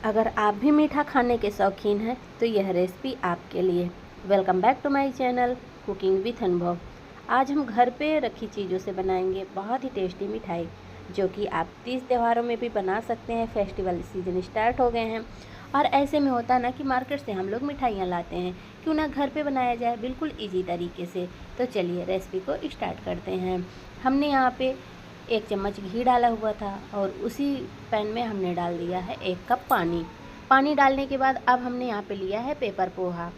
अगर आप भी मीठा खाने के शौकीन हैं तो यह रेसिपी आपके लिए। Welcome back to my channel cooking with Anubhav. आज हम घर पे रखी चीज़ों से बनाएंगे बहुत ही टेस्टी मिठाई, जो कि आप तीज त्योहारों में भी बना सकते हैं। फेस्टिवल सीजन स्टार्ट हो गए हैं और ऐसे में होता है ना कि मार्केट से हम लोग मिठाइयाँ लाते हैं, क्यों ना घर पे बनाया जाए बिल्कुल ईजी तरीके से। तो चलिए रेसिपी को स्टार्ट करते हैं। हमने यहाँ पे 1 चम्मच घी डाला हुआ था और उसी पैन में हमने डाल दिया है 1 कप पानी। पानी डालने के बाद अब हमने यहाँ पे लिया है पेपर पोहा।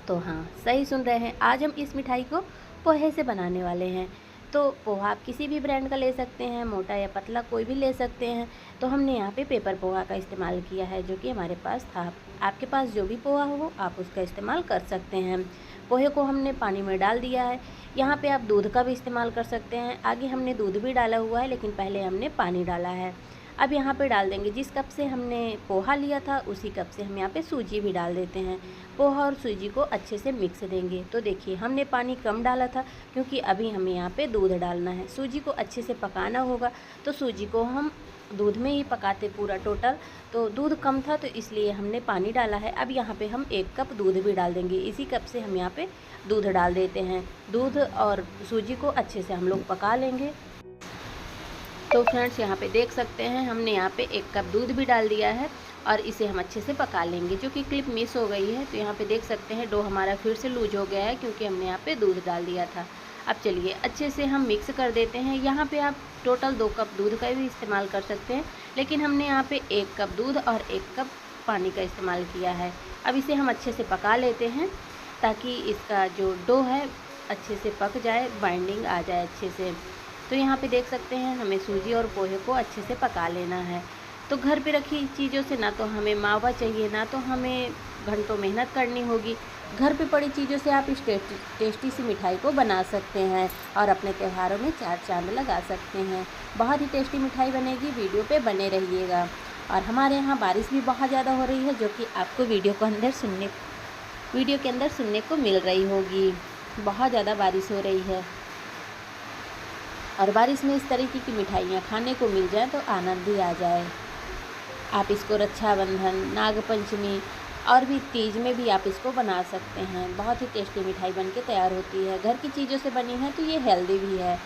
तो हाँ, सही सुन रहे हैं, आज हम इस मिठाई को पोहे से बनाने वाले हैं। तो पोहा आप किसी भी ब्रांड का ले सकते हैं, मोटा या पतला कोई भी ले सकते हैं। तो हमने यहाँ पे पेपर पोहा का इस्तेमाल किया है, जो कि हमारे पास था। आपके पास जो भी पोहा हो आप उसका इस्तेमाल कर सकते हैं। पोहे को हमने पानी में डाल दिया है। यहाँ पे आप दूध का भी इस्तेमाल कर सकते हैं। आगे हमने दूध भी डाला हुआ है, लेकिन पहले हमने पानी डाला है। अब यहाँ पे डाल देंगे, जिस कप से हमने पोहा लिया था उसी कप से हम यहाँ पे सूजी भी डाल देते हैं। पोहा और सूजी को अच्छे से मिक्स देंगे। तो देखिए, हमने पानी कम डाला था क्योंकि अभी हमें यहाँ पे दूध डालना है। सूजी को अच्छे से पकाना होगा, तो सूजी को हम दूध में ही पकाते पूरा टोटल। तो दूध कम था तो इसलिए हमने पानी डाला है। अब यहाँ पे हम 1 कप दूध भी डाल देंगे। इसी कप से हम यहाँ पे दूध डाल देते हैं। दूध और सूजी को अच्छे से हम लोग पका लेंगे। तो फ्रेंड्स, यहाँ पे देख सकते हैं हमने यहाँ पे 1 कप दूध भी डाल दिया है और इसे हम अच्छे से पका लेंगे। जो कि क्लिप मिस हो गई है, तो यहाँ पे देख सकते हैं डो हमारा फिर से लूज हो गया है, क्योंकि हमने यहाँ पे दूध डाल दिया था। अब चलिए अच्छे से हम मिक्स कर देते हैं। यहाँ पे आप टोटल 2 कप दूध का भी इस्तेमाल कर सकते हैं, लेकिन हमने यहाँ पे 1 कप दूध और 1 कप पानी का इस्तेमाल किया है। अब इसे हम अच्छे से पका लेते हैं, ताकि इसका जो डो है अच्छे से पक जाए, बाइंडिंग आ जाए अच्छे से। तो यहाँ पे देख सकते हैं हमें सूजी और पोहे को अच्छे से पका लेना है। तो घर पे रखी चीज़ों से ना तो हमें मावा चाहिए, ना तो हमें घंटों मेहनत करनी होगी। घर पे पड़ी चीज़ों से आप इस टेस्टी सी मिठाई को बना सकते हैं और अपने त्योहारों में 4 चांद लगा सकते हैं। बहुत ही टेस्टी मिठाई बनेगी, वीडियो पे बने रहिएगा। और हमारे यहाँ बारिश भी बहुत ज़्यादा हो रही है, जो कि आपको वीडियो के अंदर सुनने को मिल रही होगी। बहुत ज़्यादा बारिश हो रही है और बारिश में इस तरीके की मिठाइयाँ खाने को मिल जाए तो आनंद ही आ जाए। आप इसको रक्षाबंधन, नागपंचमी और भी तीज में भी आप इसको बना सकते हैं। बहुत ही टेस्टी मिठाई बन के तैयार होती है। घर की चीज़ों से बनी है तो ये हेल्दी भी है।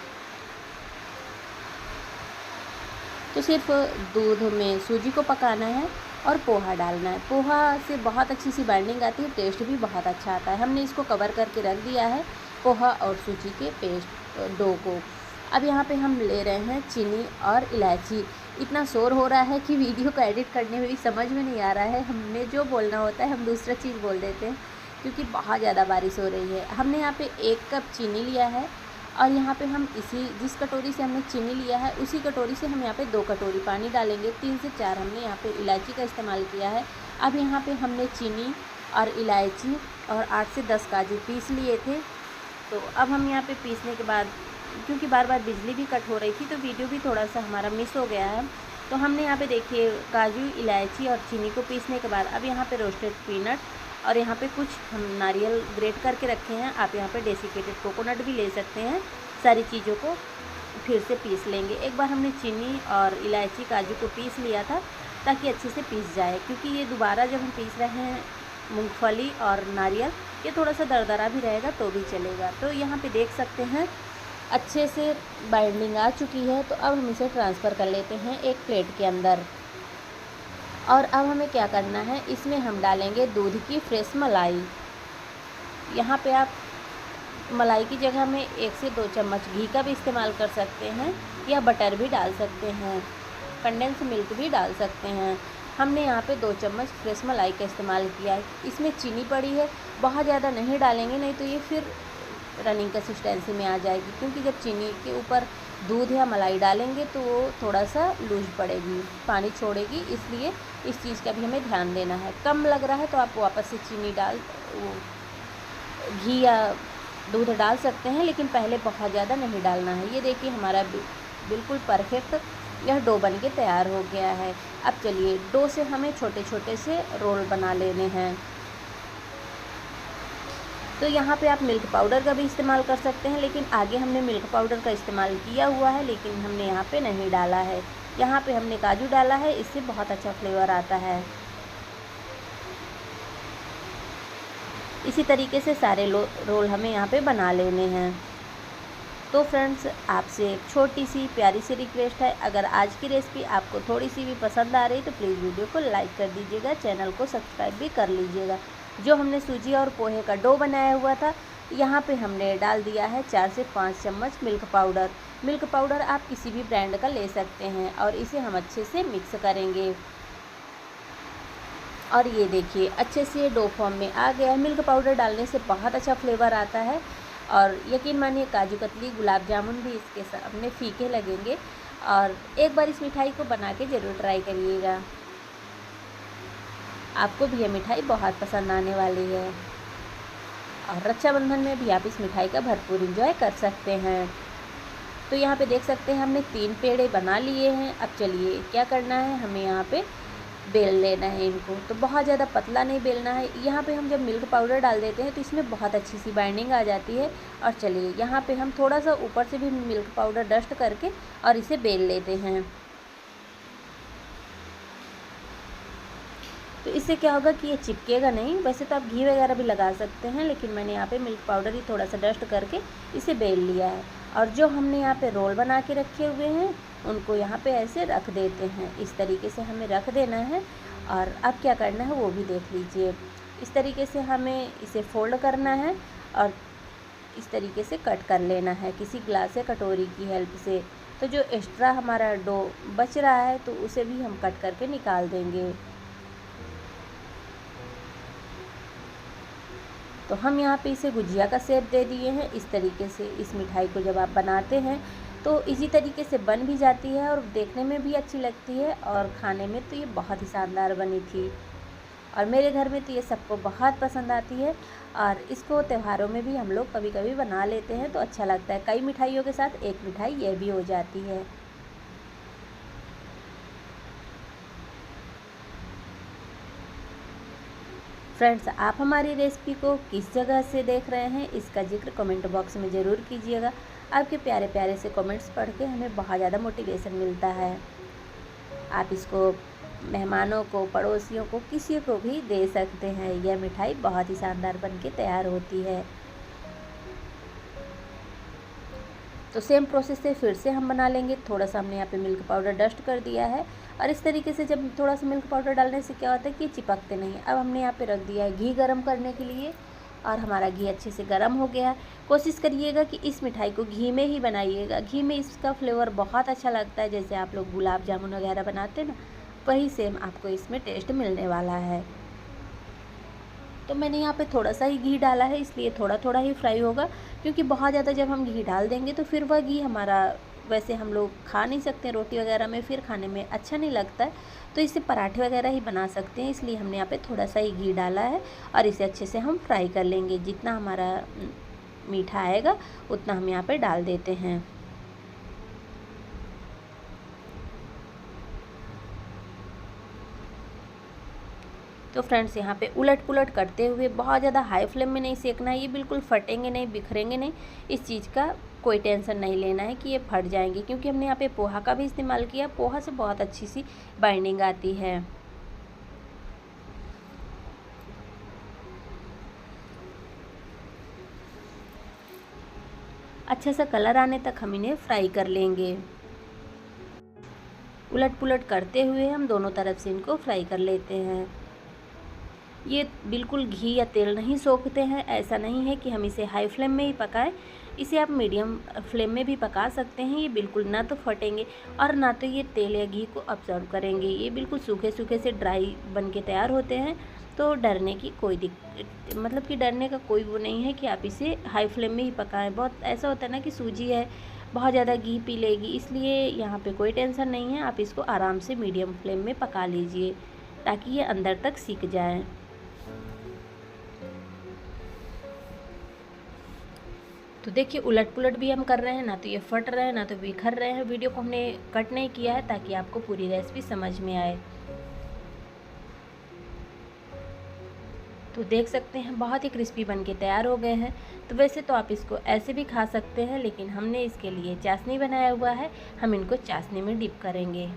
तो सिर्फ दूध में सूजी को पकाना है और पोहा डालना है। पोहा से बहुत अच्छी सी बाइंडिंग आती है, टेस्ट भी बहुत अच्छा आता है। हमने इसको कवर करके रख दिया है, पोहा और सूजी के पेस्ट डो को। अब यहाँ पे हम ले रहे हैं चीनी और इलायची। इतना शोर हो रहा है कि वीडियो को एडिट करने में भी समझ में नहीं आ रहा है। हमने जो बोलना होता है हम दूसरा चीज़ बोल देते हैं, क्योंकि बहुत ज़्यादा बारिश हो रही है। हमने यहाँ पे 1 कप चीनी लिया है और यहाँ पे हम जिस कटोरी से हमने चीनी लिया है उसी कटोरी से हम यहाँ पे 2 कटोरी पानी डालेंगे। 3 से 4 हमने यहाँ पे इलायची का इस्तेमाल किया है। अब यहाँ पे हमने चीनी और इलायची और 8 से 10 काजू पीस लिए थे। तो अब हम यहाँ पे पीसने के बाद, क्योंकि बार बार बिजली भी कट हो रही थी, तो वीडियो भी थोड़ा सा हमारा मिस हो गया है। तो हमने यहाँ पे देखिए काजू, इलायची और चीनी को पीसने के बाद अब यहाँ पे रोस्टेड पीनट और यहाँ पे कुछ हम नारियल ग्रेट करके रखे हैं। आप यहाँ पे डेसिकेटेड कोकोनट भी ले सकते हैं। सारी चीज़ों को फिर से पीस लेंगे। एक बार हमने चीनी और इलायची, काजू को पीस लिया था ताकि अच्छे से पीस जाए, क्योंकि ये दोबारा जब हम पीस रहे हैं मूँगफली और नारियल, ये थोड़ा सा दरदरा भी रहेगा तो भी चलेगा। तो यहाँ पे देख सकते हैं अच्छे से बाइंडिंग आ चुकी है। तो अब हम इसे ट्रांसफ़र कर लेते हैं एक प्लेट के अंदर। और अब हमें क्या करना है, इसमें हम डालेंगे दूध की फ्रेश मलाई। यहाँ पे आप मलाई की जगह में 1 से 2 चम्मच घी का भी इस्तेमाल कर सकते हैं, या बटर भी डाल सकते हैं, कंडेंस मिल्क भी डाल सकते हैं। हमने यहाँ पे 2 चम्मच फ्रेश मलाई का इस्तेमाल किया है। इसमें चीनी पड़ी है, बहुत ज़्यादा नहीं डालेंगे, नहीं तो ये फिर रनिंग कंसिस्टेंसी में आ जाएगी। क्योंकि जब चीनी के ऊपर दूध या मलाई डालेंगे तो वो थोड़ा सा लूज पड़ेगी, पानी छोड़ेगी, इसलिए इस चीज़ का भी हमें ध्यान देना है। कम लग रहा है तो आप वापस से घी या दूध डाल सकते हैं, लेकिन पहले बहुत ज़्यादा नहीं डालना है। ये देखिए हमारा बिल्कुल परफेक्ट यह डो बन के तैयार हो गया है। अब चलिए डो से हमें छोटे छोटे से रोल बना लेने हैं। तो यहाँ पे आप मिल्क पाउडर का भी इस्तेमाल कर सकते हैं, लेकिन आगे हमने मिल्क पाउडर का इस्तेमाल किया हुआ है, लेकिन हमने यहाँ पे नहीं डाला है। यहाँ पे हमने काजू डाला है, इससे बहुत अच्छा फ्लेवर आता है। इसी तरीके से सारे रोल हमें यहाँ पे बना लेने हैं। तो फ्रेंड्स, आपसे एक छोटी सी प्यारी सी रिक्वेस्ट है, अगर आज की रेसिपी आपको थोड़ी सी भी पसंद आ रही तो प्लीज़ वीडियो को लाइक कर दीजिएगा, चैनल को सब्सक्राइब भी कर लीजिएगा। जो हमने सूजी और पोहे का डो बनाया हुआ था, यहाँ पे हमने डाल दिया है 4 से 5 चम्मच मिल्क पाउडर। मिल्क पाउडर आप किसी भी ब्रांड का ले सकते हैं और इसे हम अच्छे से मिक्स करेंगे। और ये देखिए अच्छे से डो फॉर्म में आ गया है। मिल्क पाउडर डालने से बहुत अच्छा फ्लेवर आता है और यकीन मानिए काजू कतली, गुलाब जामुन भी इसके सामने फीके लगेंगे। और एक बार इस मिठाई को बना के ज़रूर ट्राई करिएगा, आपको भी ये मिठाई बहुत पसंद आने वाली है। और रक्षाबंधन में भी आप इस मिठाई का भरपूर एंजॉय कर सकते हैं। तो यहाँ पे देख सकते हैं हमने 3 पेड़े बना लिए हैं। अब चलिए क्या करना है, हमें यहाँ पे बेल लेना है इनको। तो बहुत ज़्यादा पतला नहीं बेलना है। यहाँ पे हम जब मिल्क पाउडर डाल देते हैं तो इसमें बहुत अच्छी सी बाइंडिंग आ जाती है। और चलिए यहाँ पे हम थोड़ा सा ऊपर से भी मिल्क पाउडर डस्ट करके और इसे बेल लेते हैं। तो इससे क्या होगा कि ये चिपकेगा नहीं। वैसे तो आप घी वगैरह भी लगा सकते हैं, लेकिन मैंने यहाँ पे मिल्क पाउडर ही थोड़ा सा डस्ट करके इसे बेल लिया है। और जो हमने यहाँ पे रोल बना के रखे हुए हैं उनको यहाँ पे ऐसे रख देते हैं। इस तरीके से हमें रख देना है। और अब क्या करना है वो भी देख लीजिए। इस तरीके से हमें इसे फोल्ड करना है और इस तरीके से कट कर लेना है किसी ग्लास या कटोरी की हेल्प से। तो जो एक्स्ट्रा हमारा डो बच रहा है तो उसे भी हम कट करके निकाल देंगे। तो हम यहाँ पे इसे गुजिया का शेप दे दिए हैं। इस तरीके से इस मिठाई को जब आप बनाते हैं तो इसी तरीके से बन भी जाती है और देखने में भी अच्छी लगती है और खाने में तो ये बहुत ही शानदार बनी थी। और मेरे घर में तो ये सबको बहुत पसंद आती है और इसको त्योहारों में भी हम लोग कभी कभी बना लेते हैं तो अच्छा लगता है। कई मिठाइयों के साथ एक मिठाई ये भी हो जाती है। फ्रेंड्स, आप हमारी रेसिपी को किस जगह से देख रहे हैं इसका जिक्र कमेंट बॉक्स में ज़रूर कीजिएगा। आपके प्यारे प्यारे से कमेंट्स पढ़ के हमें बहुत ज़्यादा मोटिवेशन मिलता है। आप इसको मेहमानों को, पड़ोसियों को, किसी को भी दे सकते हैं। यह मिठाई बहुत ही शानदार बन के तैयार होती है। तो सेम प्रोसेस से फिर से हम बना लेंगे। थोड़ा सा हमने यहाँ पे मिल्क पाउडर डस्ट कर दिया है और इस तरीके से जब थोड़ा सा मिल्क पाउडर डालने से क्या होता है कि चिपकते नहीं। अब हमने यहाँ पे रख दिया है घी गरम करने के लिए और हमारा घी अच्छे से गरम हो गया है। कोशिश करिएगा कि इस मिठाई को घी में ही बनाइएगा। घी में इसका फ्लेवर बहुत अच्छा लगता है। जैसे आप लोग गुलाब जामुन वगैरह बनाते हैं ना, वही सेम आपको इसमें टेस्ट मिलने वाला है। तो मैंने यहाँ पे थोड़ा सा ही घी डाला है, इसलिए थोड़ा थोड़ा ही फ्राई होगा, क्योंकि बहुत ज़्यादा जब हम घी डाल देंगे तो फिर वह घी हमारा वैसे हम लोग खा नहीं सकते रोटी वगैरह में, फिर खाने में अच्छा नहीं लगता है। तो इसे पराठे वगैरह ही बना सकते हैं, इसलिए हमने यहाँ पे थोड़ा सा ही घी डाला है और इसे अच्छे से हम फ्राई कर लेंगे। जितना हमारा मीठा आएगा उतना हम यहाँ पे डाल देते हैं। तो फ्रेंड्स, यहाँ पे उलट पुलट करते हुए बहुत ज़्यादा हाई फ्लेम में नहीं सेकना है। ये बिल्कुल फटेंगे नहीं, बिखरेंगे नहीं। इस चीज़ का कोई टेंशन नहीं लेना है कि ये फट जाएंगे, क्योंकि हमने यहाँ पे पोहा का भी इस्तेमाल किया। पोहा से बहुत अच्छी सी बाइंडिंग आती है। अच्छा सा कलर आने तक हम इन्हें फ्राई कर लेंगे। उलट पुलट करते हुए हम दोनों तरफ से इनको फ्राई कर लेते हैं। ये बिल्कुल घी या तेल नहीं सोखते हैं। ऐसा नहीं है कि हम इसे हाई फ्लेम में ही पकाएं, इसे आप मीडियम फ्लेम में भी पका सकते हैं। ये बिल्कुल ना तो फटेंगे और ना तो ये तेल या घी को अब्जॉर्ब करेंगे। ये बिल्कुल सूखे सूखे से ड्राई बन के तैयार होते हैं। तो डरने की कोई मतलब कि डरने का कोई वो नहीं है कि आप इसे हाई फ्लेम में ही पकाएं। बहुत ऐसा होता है ना कि सूजी है, बहुत ज़्यादा घी पी लेगी, इसलिए यहाँ पे कोई टेंशन नहीं है। आप इसको आराम से मीडियम फ्लेम में पका लीजिए ताकि ये अंदर तक सीख जाए। तो देखिए उलट पुलट भी हम कर रहे हैं, ना तो ये फट रहे हैं ना तो बिखर रहे हैं। वीडियो को हमने कट नहीं किया है ताकि आपको पूरी रेसिपी समझ में आए। तो देख सकते हैं बहुत ही क्रिस्पी बन के तैयार हो गए हैं। तो वैसे तो आप इसको ऐसे भी खा सकते हैं, लेकिन हमने इसके लिए चाशनी बनाया हुआ है, हम इनको चाशनी में डिप करेंगे।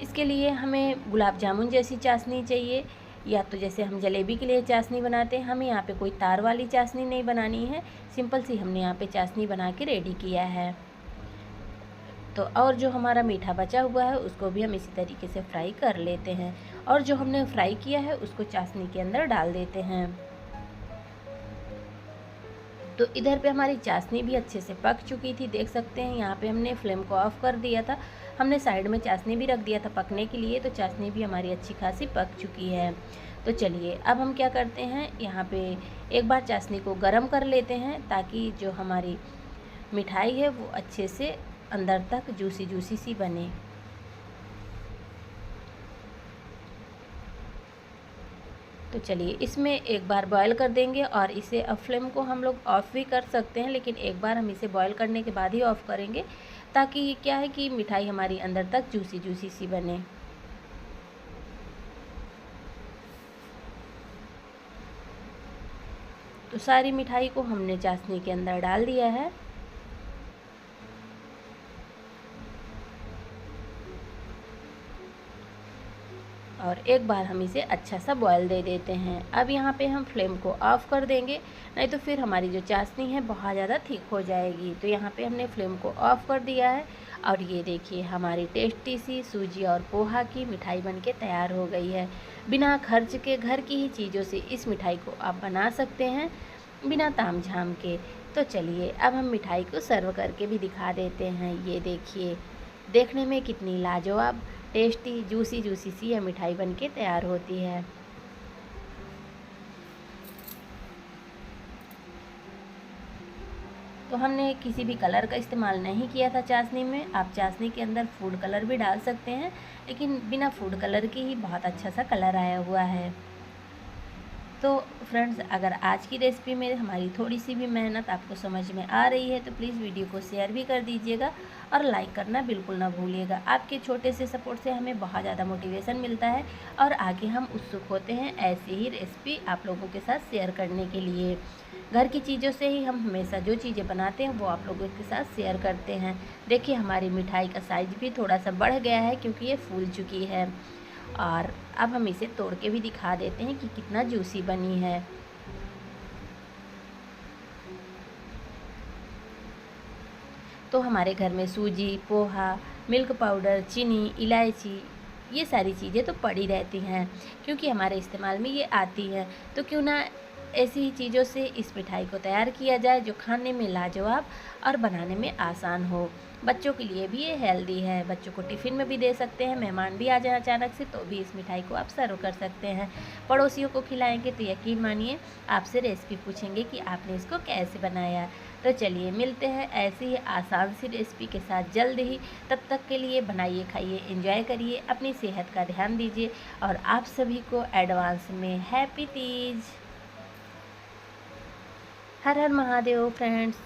इसके लिए हमें गुलाब जामुन जैसी चाशनी चाहिए, या तो जैसे हम जलेबी के लिए चाशनी बनाते हैं। हमें यहाँ पे कोई तार वाली चाशनी नहीं बनानी है, सिंपल सी हमने यहाँ पे चाशनी बना के रेडी किया है। तो और जो हमारा मीठा बचा हुआ है उसको भी हम इसी तरीके से फ्राई कर लेते हैं, और जो हमने फ्राई किया है उसको चाशनी के अंदर डाल देते हैं। तो इधर पे हमारी चाशनी भी अच्छे से पक चुकी थी, देख सकते हैं। यहाँ पे हमने फ्लेम को ऑफ कर दिया था, हमने साइड में चाशनी भी रख दिया था पकने के लिए, तो चाशनी भी हमारी अच्छी खासी पक चुकी है। तो चलिए अब हम क्या करते हैं, यहाँ पे एक बार चाशनी को गरम कर लेते हैं, ताकि जो हमारी मिठाई है वो अच्छे से अंदर तक जूसी जूसी सी बने। तो चलिए इसमें एक बार बॉयल कर देंगे, और इसे अब फ्लेम को हम लोग ऑफ़ भी कर सकते हैं, लेकिन एक बार हम इसे बॉयल करने के बाद ही ऑफ़ करेंगे, ताकि क्या है कि मिठाई हमारी अंदर तक जूसी जूसी सी बने। तो सारी मिठाई को हमने चाशनी के अंदर डाल दिया है, और एक बार हम इसे अच्छा सा बॉयल दे देते हैं। अब यहाँ पे हम फ्लेम को ऑफ़ कर देंगे, नहीं तो फिर हमारी जो चाशनी है बहुत ज़्यादा थिक हो जाएगी। तो यहाँ पे हमने फ्लेम को ऑफ़ कर दिया है, और ये देखिए हमारी टेस्टी सी सूजी और पोहा की मिठाई बनके तैयार हो गई है। बिना खर्च के घर की ही चीज़ों से इस मिठाई को आप बना सकते हैं, बिना तामझाम के। तो चलिए अब हम मिठाई को सर्व करके भी दिखा देते हैं। ये देखिए, देखने में कितनी लाजवाब, टेस्टी, जूसी जूसी सी यह मिठाई बनके तैयार होती है। तो हमने किसी भी कलर का इस्तेमाल नहीं किया था चाशनी में। आप चाशनी के अंदर फूड कलर भी डाल सकते हैं, लेकिन बिना फूड कलर के ही बहुत अच्छा सा कलर आया हुआ है। तो फ्रेंड्स, अगर आज की रेसिपी में हमारी थोड़ी सी भी मेहनत आपको समझ में आ रही है, तो प्लीज़ वीडियो को शेयर भी कर दीजिएगा, और लाइक करना बिल्कुल ना भूलिएगा। आपके छोटे से सपोर्ट से हमें बहुत ज़्यादा मोटिवेशन मिलता है, और आगे हम उत्सुक होते हैं ऐसी ही रेसिपी आप लोगों के साथ शेयर करने के लिए। घर की चीज़ों से ही हम हमेशा जो चीज़ें बनाते हैं वो आप लोगों के साथ शेयर करते हैं। देखिए हमारी मिठाई का साइज़ भी थोड़ा सा बढ़ गया है, क्योंकि ये फूल चुकी है। और अब हम इसे तोड़ के भी दिखा देते हैं कि कितना जूसी बनी है। तो हमारे घर में सूजी, पोहा, मिल्क पाउडर, चीनी, इलायची, ये सारी चीज़ें तो पड़ी रहती हैं, क्योंकि हमारे इस्तेमाल में ये आती हैं। तो क्यों ना ऐसी ही चीज़ों से इस मिठाई को तैयार किया जाए, जो खाने में लाजवाब और बनाने में आसान हो। बच्चों के लिए भी ये हेल्दी है, बच्चों को टिफ़िन में भी दे सकते हैं, मेहमान भी आ जाए अचानक से तो भी इस मिठाई को आप सर्व कर सकते हैं। पड़ोसियों को खिलाएंगे तो यकीन मानिए आपसे रेसिपी पूछेंगे कि आपने इसको कैसे बनाया। तो चलिए मिलते हैं ऐसी ही आसान सी रेसिपी के साथ जल्द ही। तब तक के लिए बनाइए, खाइए, एंजॉय करिए, अपनी सेहत का ध्यान दीजिए, और आप सभी को एडवांस में हैप्पी तीज। हर हर महादेव फ्रेंड्स।